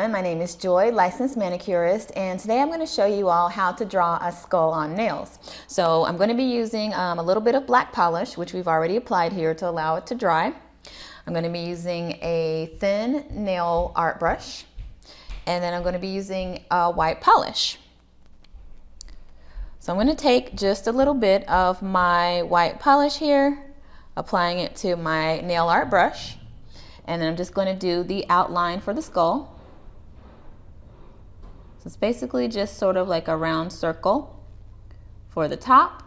everyone, my name is Joy, licensed manicurist, and today I'm going to show you all how to draw a skull on nails. So I'm going to be using a little bit of black polish, which we've already applied here to allow it to dry. I'm going to be using a thin nail art brush, and then I'm going to be using a white polish. So I'm going to take just a little bit of my white polish here, applying it to my nail art brush. And then I'm just going to do the outline for the skull. So it's basically just sort of like a round circle for the top.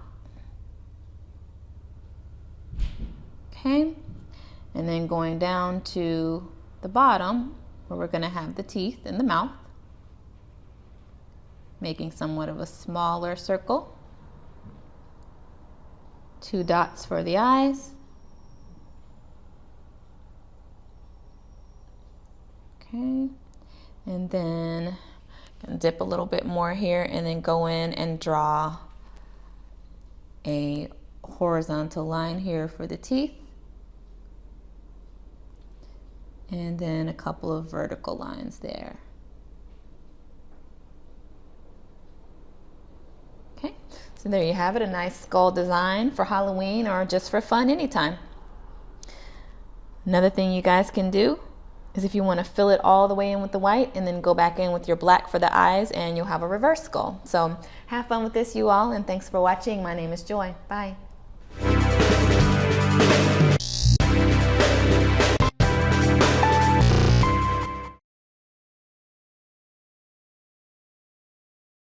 Okay, and then going down to the bottom where we're going to have the teeth and the mouth, making somewhat of a smaller circle. 2 dots for the eyes. Okay, and then dip a little bit more here and then go in and draw a horizontal line here for the teeth. And then a couple of vertical lines there. Okay, so there you have it, a nice skull design for Halloween or just for fun anytime. Another thing you guys can do is if you want to fill it all the way in with the white and then go back in with your black for the eyes, and you'll have a reverse skull. So have fun with this, you all, and thanks for watching. My name is Joy. Bye.